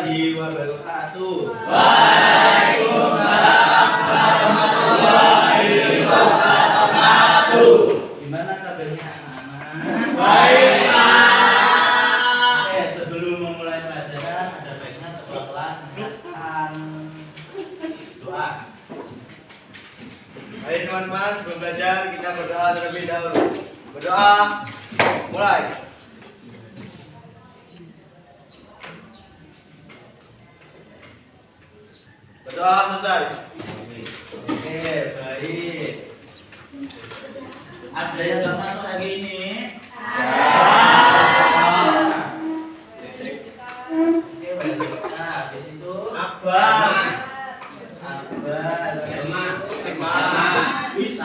warahmatullahi wabarakatuh. Waalaikumsalam warahmatullahi wabarakatuh. Gimana kabarnya anak-anak? Baik, Pak. Oke, sebelum memulai pelajaran ada baiknya ketua kelas mengingatkan doa. Baik teman-teman, sebelum belajar kita berdoa terlebih dahulu. Berdoa, mulai. Berdoa selesai. Oke, baik. Ada yang nggak masuk hari ini? Oke, bagus. Nah, habis itu Abang. Akbar, Emang.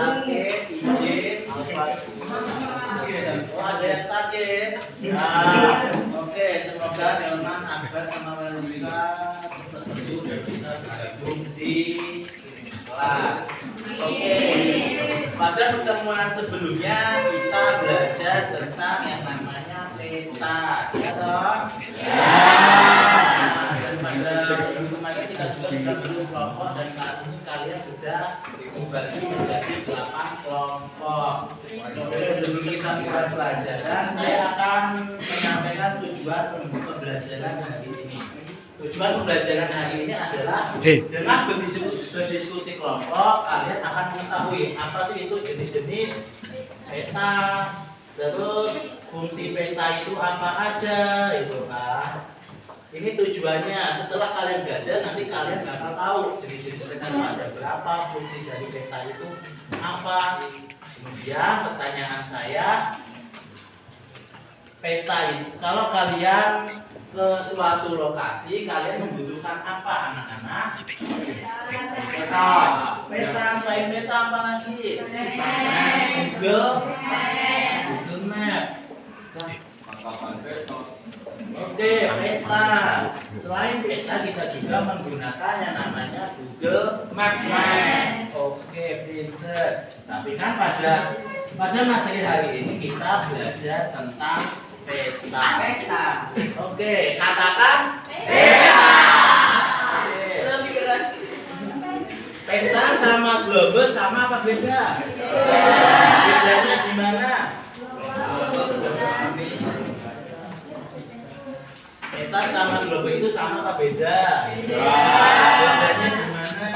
sakit, izin, oh ada yang sakit. Ya, oke, semoga Elman, Akbar sama Waluska cepat sembuh dan bisa bergabung di kelas. Oke, pada pertemuan sebelumnya kita belajar tentang yang namanya peta, ya toh? Dan pada minggu kemarin kita juga sudah bentuk kelompok dan saat ini kalian sudah dibagi menjadi 8 kelompok. Oke, sebelum kita mulai pelajaran, saya akan menyampaikan tujuan pembelajaran hari ini. Tujuan pembelajaran hari ini adalah dengan berdiskusi kelompok, kalian akan mengetahui apa sih itu jenis-jenis peta, terus fungsi peta itu apa aja, itu kan. Ini tujuannya, setelah kalian belajar nanti kalian bakal tahu jenis-jenis peta itu ada berapa, fungsi dari peta itu apa. Kemudian pertanyaan saya, peta itu kalau kalian ke suatu lokasi, kalian membutuhkan apa anak-anak? Peta. Peta, selain peta apa lagi? Google Map. Oke, peta. Selain peta kita juga menggunakan yang namanya Google Map. Oke, pinter. Tapi kan pada materi hari ini kita belajar tentang peta. Oke, katakan peta. Lebih keras. Peta sama globus sama apa beda? Bedanya di mana? Peta sama globus itu sama apa beda? Bedanya di mana?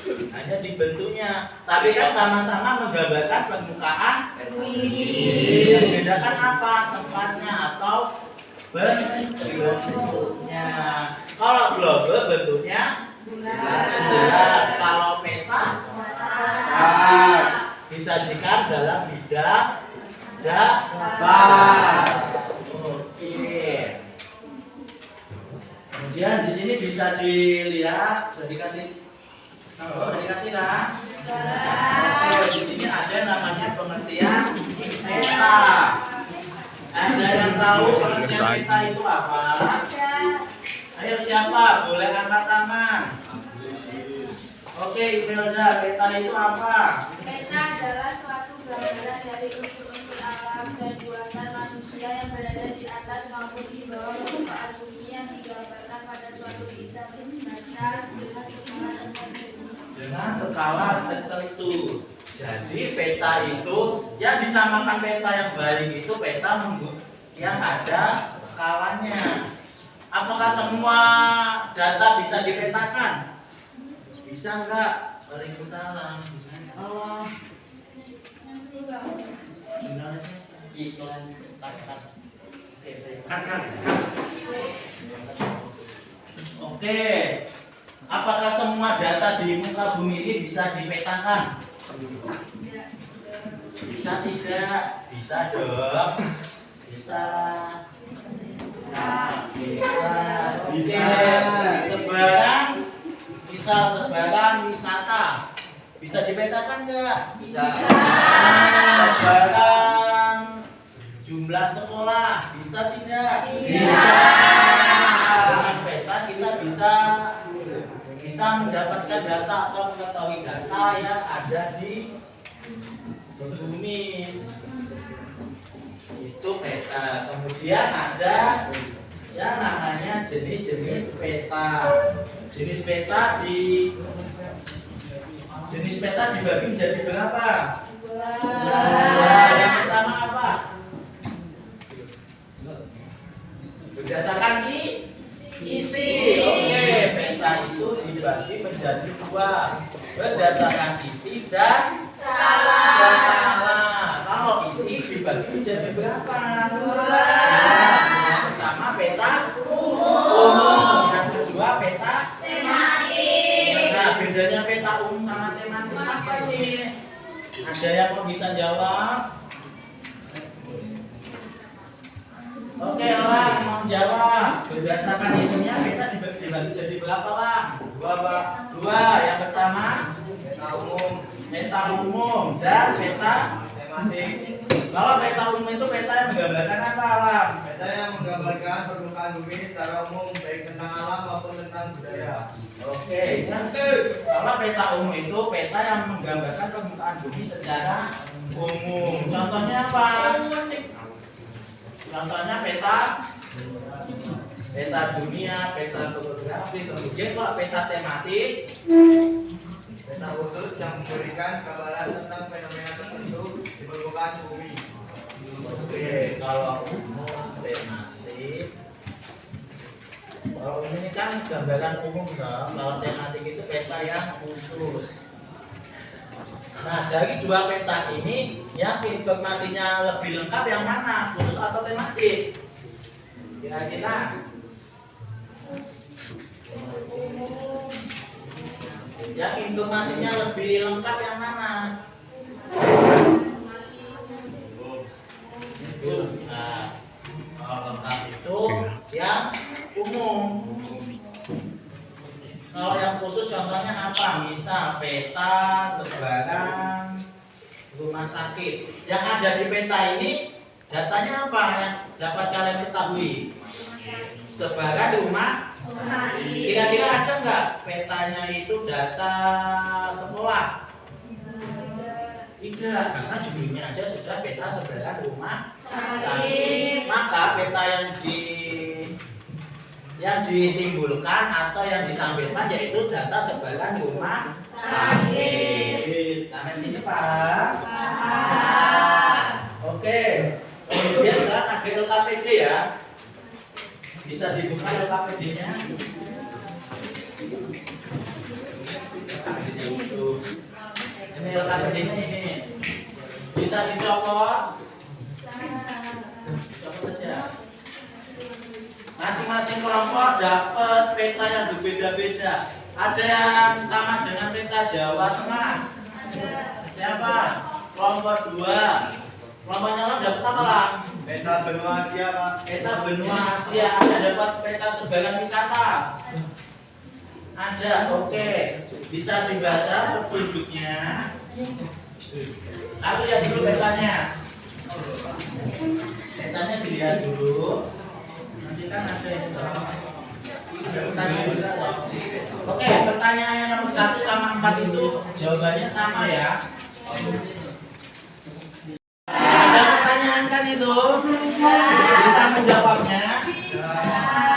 Hanya di bentuknya, tapi kan sama-sama menggambarkan permukaan bumi. Yang membedakan apa? Tempatnya atau bentuknya. Kalau globus bentuknya bulat. Kalau peta disajikan dalam bidang datar. Oke. Kemudian di sini bisa dilihat, sudah dikasih. Oh, dikasih kan? Oke, di sini ada namanya pengertian peta. Ada yang tahu pengertian peta itu apa? Ayo siapa? Boleh angkat tangan. Oke, Imelda, peta itu apa? Peta adalah suatu gambaran dari unsur-unsur alam dan buatan manusia yang berada di atas maupun di bawah permukaan bumi yang digambarkan pada suatu bidang dengan skala tertentu. Jadi peta itu yang dinamakan peta yang baik itu peta yang ada skalanya. Apakah semua data bisa dipetakan? Bisa enggak? Waalaikumsalam. Oh. Jurnalisnya iklan cut. Oke. Apakah semua data di muka bumi ini bisa dipetakan? Bisa tidak? Bisa dong. Bisa. Nah, bisa. Sebaran wisata bisa dipetakan nggak? Bisa. Sebaran jumlah sekolah bisa tidak? Bisa. Dengan peta kita bisa mendapatkan data atau mengetahui data yang ada di bumi. Itu peta. Kemudian ada yang namanya jenis-jenis peta. Jenis peta dibagi menjadi berapa? Dua. Yang pertama apa? Berdasarkan isi. Oke, peta itu dibagi menjadi dua berdasarkan isi dan skala. Kalau isi dibagi menjadi berapa? Dua. Yang pertama peta umum, yang kedua peta tematik. Nah, bedanya peta umum sama tematik apa ini? Ada yang mau bisa jawab? Oke, Lang, mau jawab. Berdasarkan isinya peta dibagi jadi berapa, Lang? Dua, Pak. Dua. Yang pertama peta umum dan peta Tematik. Kalau peta umum itu peta yang menggambarkan apa, Lang? Peta yang menggambarkan permukaan bumi secara umum, baik tentang alam maupun tentang budaya. Oke, yang kalau peta umum itu peta yang menggambarkan permukaan bumi secara umum. Contohnya apa? Contohnya peta dunia, peta topografi. Kemudian kalau peta tematik, Peta khusus yang memberikan gambaran tentang fenomena tertentu di permukaan bumi. oke, kalau umum tematik. Kalau ini kan gambaran umum, dong. Kalau tematik itu peta yang khusus. Nah, dari dua peta ini, yang informasinya lebih lengkap yang mana? Khusus atau tematik? Kira-kira? Yang informasinya lebih lengkap yang mana? Nah, kalau lengkap itu yang umum. Kalau yang khusus contohnya apa? Misal peta sebaran rumah sakit. Yang ada di peta ini datanya apa yang dapat kalian ketahui? Sebaran rumah sakit. Kira-kira ada nggak petanya itu data sekolah? Tidak, karena judulnya aja sudah peta sebaran rumah sakit. Maka peta yang ditimbulkan atau yang ditampilkan yaitu data sebaran rumah sakit. Sampai sini, Pak. Oke. Kemudian ada LKPD ya. Bisa dibuka LKPD-nya. Ini LKPD-nya ini. Bisa dicopot. Copot aja. Masing-masing kelompok dapat peta yang berbeda-beda. Ada yang sama dengan peta Jawa Tengah. Siapa? Kelompok 2. Kelompoknya Lang dapat apa, Lang? Peta benua Asia, Pak. Peta benua Asia. Ada dapat peta sebaran wisata? Ada. Oke. Bisa dibaca petunjuknya. Aku lihat dulu petanya. Petanya dilihat dulu. Nanti kan ada yang pertanyaan juga loh. Oke, pertanyaan yang nomor 1 sama 4 itu jawabannya sama ya. Ada pertanyaan kan itu? Bisa menjawabnya?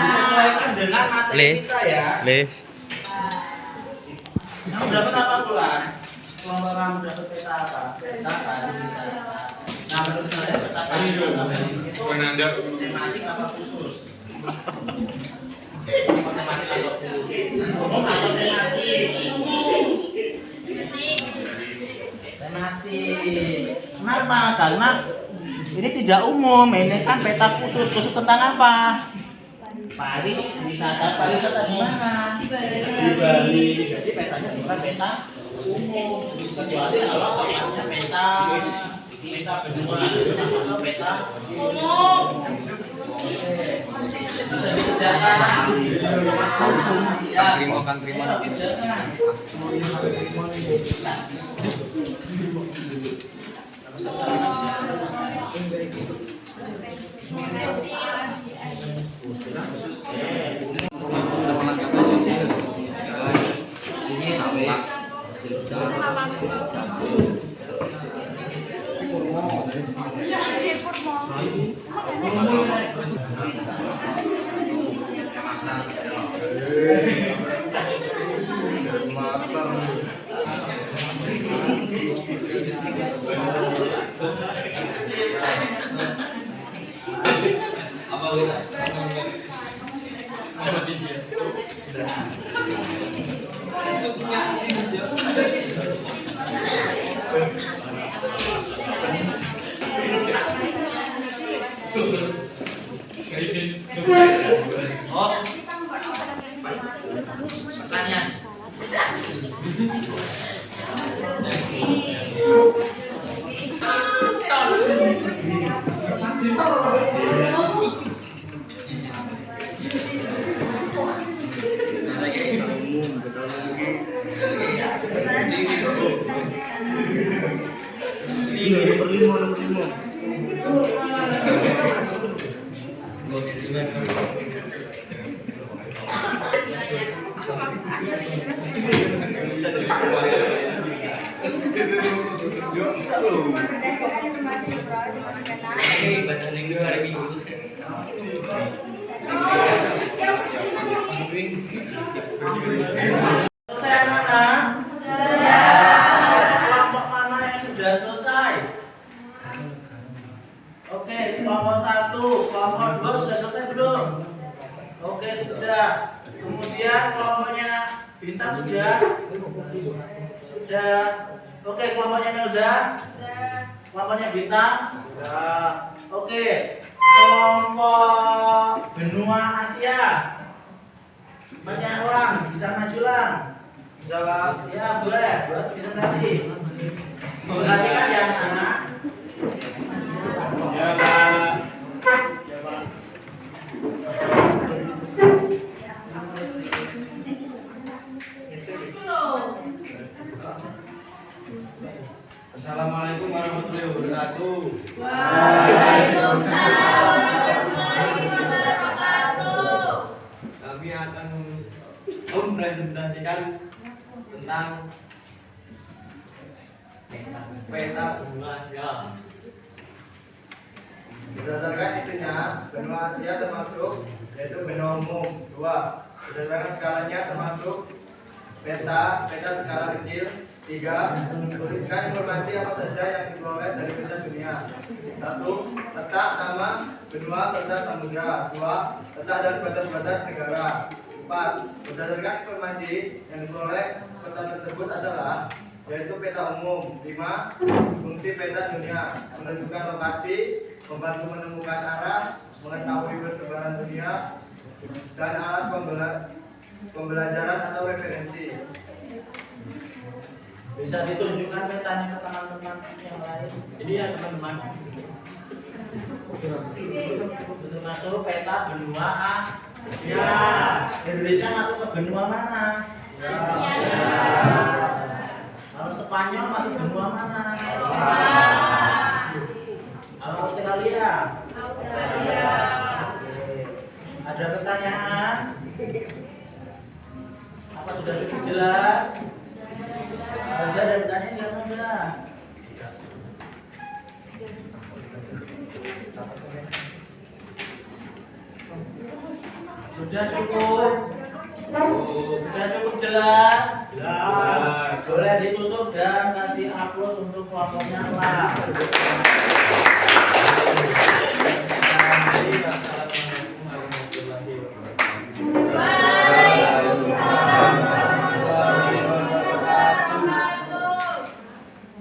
Disesuaikan dengan materi kita ya. Kamu dapat apa pula? Kelompok kamu dapat peta apa? Peta pariwisata. Nah, menurut saya peta pariwisata itu tematik apa khusus? Tematik atau khusus? Umum atau tematik? Tematik. Kenapa? Karena ini tidak umum. Ini kan peta khusus. Khusus tentang apa? Pariwisata. Pariwisata di mana? Di Bali. Jadi petanya bukan peta umum. Kecuali kalau tempatnya peta benua. Masuk peta umum. Bisa dikerjakan. Terima. Ya, report mau. Oh, pertanyaan. Berdasarkan informasi yang diperoleh di mana peta. Badan yang dua hari Minggu. Selesai anak-anak? Kelompok mana yang sudah selesai? Oke, kelompok 1, kelompok 2 sudah selesai belum? Oke, sudah. Kemudian kelompoknya Bintang sudah? Sudah. Oke, kelompoknya Melda? Kelompoknya Bintang? Sudah. Oke, kelompok benua Asia. Banyak orang bisa maju lang. Bisa Pak. Ya boleh buat presentasi. Perhatikan ya anak-anak. Ya, Pak. Assalamualaikum warahmatullahi wabarakatuh. Waalaikumsalam warahmatullahi wabarakatuh. Kami akan mempresentasikan tentang peta benua Asia. Berdasarkan isinya, benua Asia termasuk yaitu benua umum 2. Berdasarkan skalanya termasuk peta skala kecil 3. Tuliskan informasi apa saja yang diperoleh dari peta dunia. 1. Letak nama benua serta samudra. 2. Letak dan batas-batas negara. 4. Berdasarkan informasi yang diperoleh peta tersebut adalah yaitu peta umum. 5. Fungsi peta dunia: menentukan lokasi, membantu menemukan arah, mengetahui perkembangan dunia, dan alat pembelajaran atau referensi. Bisa ditunjukkan petanya ke teman-teman yang lain. Ini ya teman-teman. Untuk masuk peta benua Asia. Indonesia masuk ke benua mana? Asia. Kalau Spanyol masuk benua mana? Kalau Australia? Australia. Oke. Ada pertanyaan? Apa sudah cukup jelas? Ada pertanyaan nggak Manda? Sudah cukup? Sudah cukup jelas? Jelas. Boleh ditutup dan kasih upload untuk kelompoknya lah.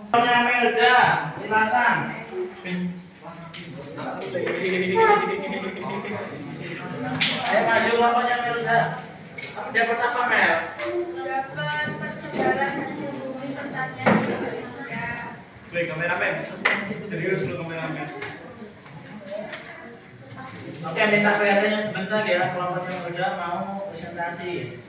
Kelompoknya Melda, silakan. Ayo maju kelompoknya Melda. Dapat apa Mel? Dapat persebaran hasil bumi pertanian di Indonesia. Woi, kameramen. Serius lu kameramen. Oke, minta kelihatannya sebentar ya. Kelompoknya Melda mau presentasi.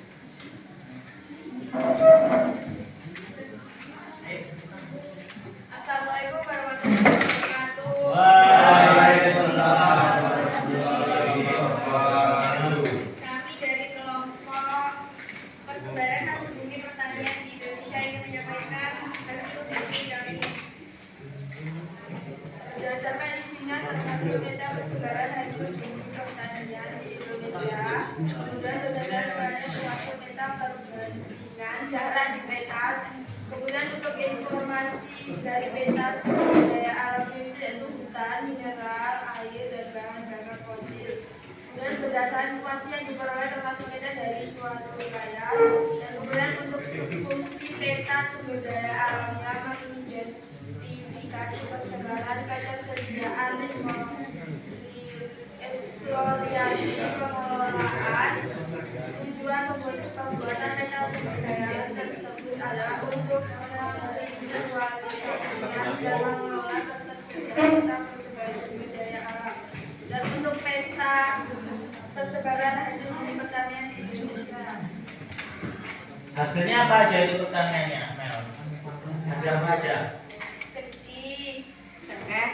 Assalamualaikum warahmatullahi wabarakatuh. Waalaikumsalam warahmatullahi wabarakatuh. Kami dari kelompok persebaran hasil bumi pertanian di Indonesia ingin menyampaikan hasil studi kami. Berdasarkan isinya termasuk data persebaran hasil bumi pertanian di Indonesia, Kemudian berdasarkan suatu peta perbandingan jarak di peta. Kemudian untuk informasi dari peta sumber daya alam itu yaitu hutan, mineral, air, dan bahan bakar fosil. Kemudian berdasarkan informasi yang diperoleh termasuk peta dari suatu wilayah. Dan kemudian untuk fungsi peta sumber daya alamnya mengidentifikasi persebaran, ketersediaan, eksplorasi, pengelolaan. Tujuan pembuatan peta sumber daya alam tersebut adalah untuk memvisualisasikan dan mengelola ketersediaan peta persebaran sumber daya alam. Dan untuk peta persebaran hasil bumi pertanian di Indonesia. Hasilnya apa aja itu pertanyaannya, Mel? Ada apa aja? Ceki, ceket,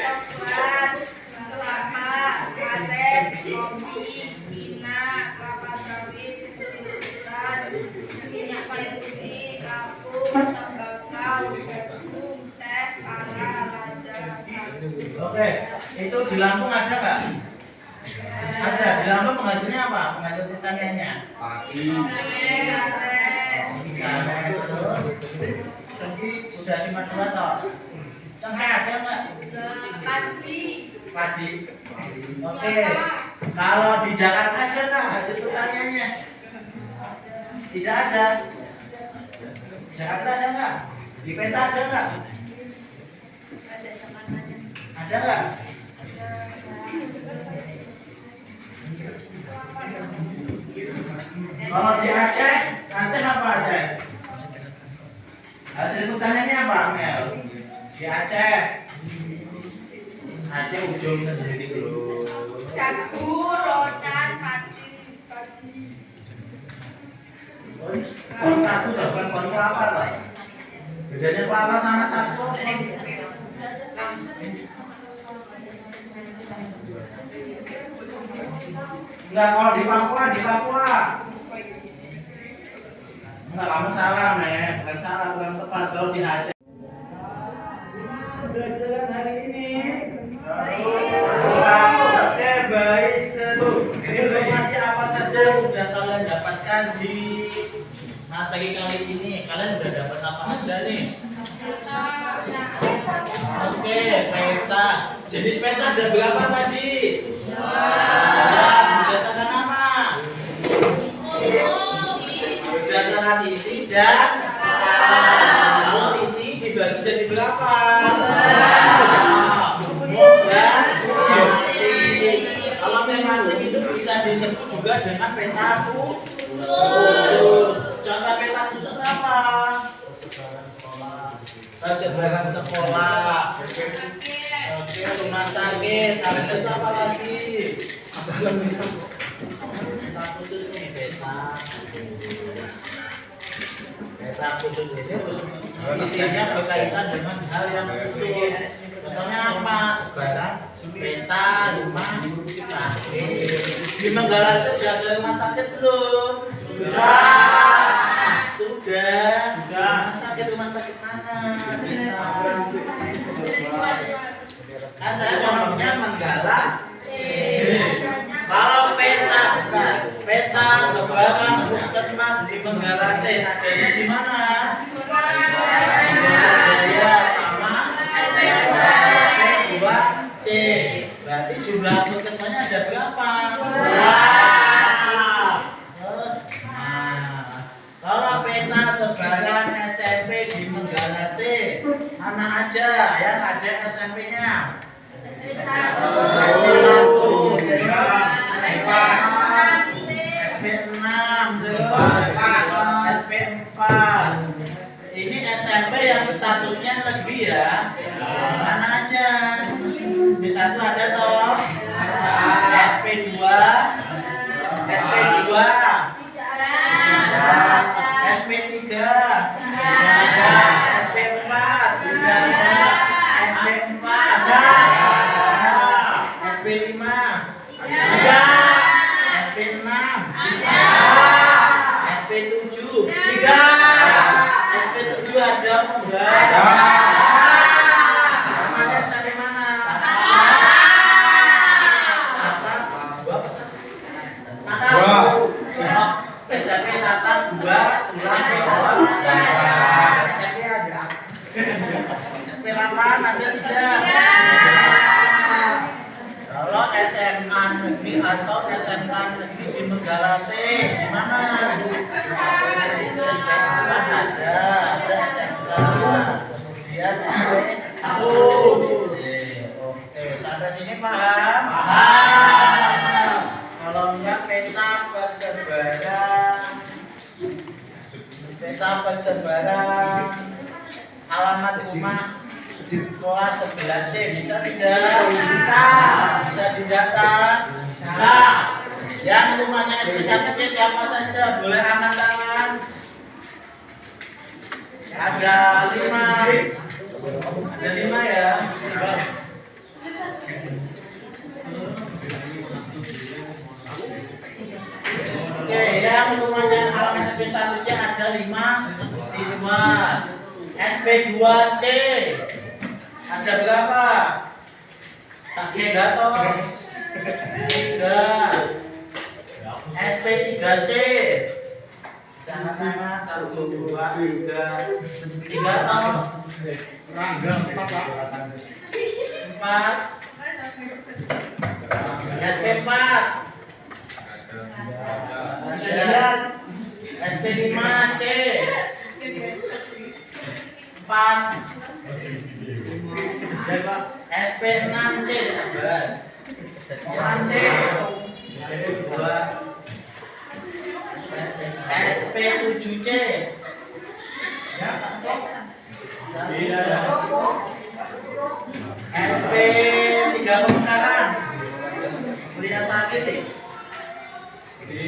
coklat, kelapa, aren, kopi, pinang, kelapa sawit, mesin hutan, minyak kayu putih, kapur, tembakau, jagung, teh, pala, lada, sagu. Oke, itu di Lampung ada nggak? Ada. Di Lampung penghasilnya apa? Penghasil pertaniannya? Aren, terus udah cuma 2 toh. Cengkeh ada nggak? Padi. Oke. Kalau di Jakarta ada nggak hasil pertaniannya? Tidak ada. Di Jakarta ada nggak? Di peta ada nggak? Ada nggak? Kalau di Aceh, Aceh apa Aceh? Hasil pertaniannya apa, Mel? Di Aceh. Aceh ujung sendiri dulu. Jagung, rotan, padi. Pohon sagu bukan pohon kelapa toh. Bedanya kelapa sama sagu. Enggak, kalau di Papua. Enggak, kamu salah, Men. Bukan salah, bukan tepat. Kalau di Aceh. Belajar hari ini. Oke, baik, seru. Informasi apa saja yang sudah kalian dapatkan di materi kali ini? Kalian sudah dapat apa aja nih? Oke, peta. Jenis peta ada berapa tadi? Berdasarkan apa? Berdasarkan isi dan kalau isi dibagi jadi berapa? Dan tematik. Kalau tematik itu bisa disebut juga dengan peta khusus. Contoh peta khusus apa? Persebaran sekolah. Oke, rumah sakit. Ada itu apa lagi? Peta khusus nih, peta khusus ini isinya berkaitan dengan hal yang khusus. Contohnya apa? Sebaran peta rumah sakit. Di Manggala sudah ada rumah sakit belum? Sudah. Rumah sakit mana? Kan saya ngomongnya Manggala. Kalau peta sebaran puskesmas di Manggala adanya di mana? Jaya sama SP2C. Berarti jumlah puskesmasnya ada berapa? Terus, kalau peta sebaran SMP di Manggala C, mana aja yang ada SMP-nya? SP1, SP6, SP4. Ini SMP yang statusnya negeri ya. Mana aja? SP1 ada toh? SP2, SP2, SP3, SP4, SP4, SP5, SP6, SP7, SP7 ada enggak? Namanya sampai mana? Dua apa? SMA negeri atau SMK negeri di Megalase? Di mana? Ada SMK. Kemudian SMP. Oke, sampai sini paham? Paham. Kalau enggak peta persebaran alamat rumah kelas 11C bisa tidak? Bisa didata? Bisa. Yang rumahnya SP1C siapa saja? Boleh angkat tangan. Ada 5 ya. Oke, yang rumahnya alamat SP1C ada 5 siswa. SP2C ada berapa? Tiga toh? 3. SP3C sama-sama 1, 2, 3 toh? 4. SP4 SP5C 4. SP6C sabar. 4C 2. SP7C SP3 Pemekaran kuliah sakit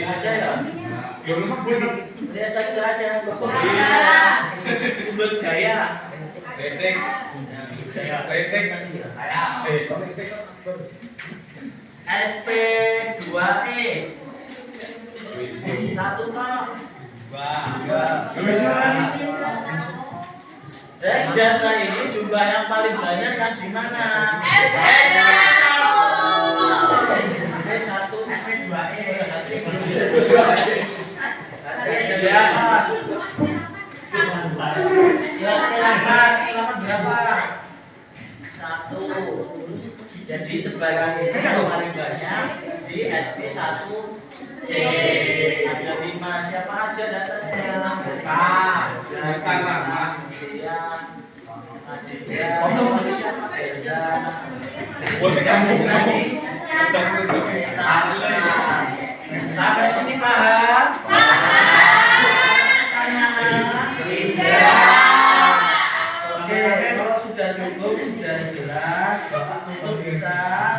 ada ya? Kuliah sakit ada. Sumber Jaya Retek SP2E 1 toh? 2. Dan data ini jumlah yang paling banyak kan di mana? SP1, SP2E, selamat berapa? 1. Jadi sebagian ini yang paling banyak di SP1C. Ada 5. Siapa aja datanya? Sampai sini paham? Oke, kalau sudah cukup, sudah jelas, Bapak tutup bisa?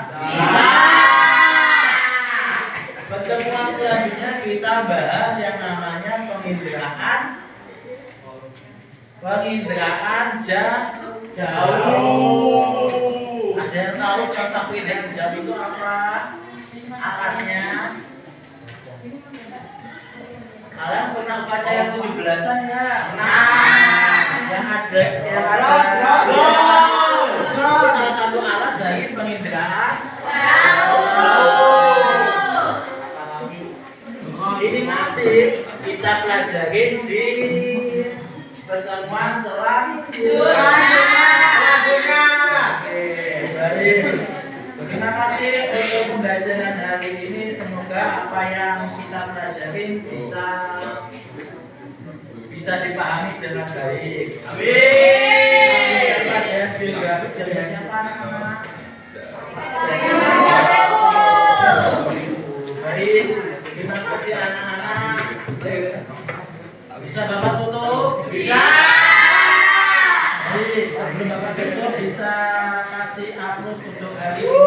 Bisa. Pertemuan selanjutnya kita bahas yang namanya penginderaan jauh. Ada yang tahu contoh penginderaan jauh itu apa? Alatnya? Kalian pernah baca yang 17-an ya? Yang ada salah satu alat dari penginderaan. Ini nanti kita pelajari di pertemuan selanjutnya. Oke, baik. Terima kasih untuk pembelajaran hari ini. Semoga apa yang kita pelajari bisa dipahami dengan baik. Amin. Pelajaran biografi jadi siapa nama? Baik. Terima kasih anak-anak. Bisa Bapak tutup? Bisa. Baik, sebelum Bapak tutup bisa kasih aplaus untuk hari ini.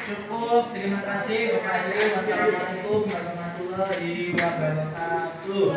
Cukup, terima kasih Bapak Ibu. Wassalamualaikum warahmatullahi wabarakatuh.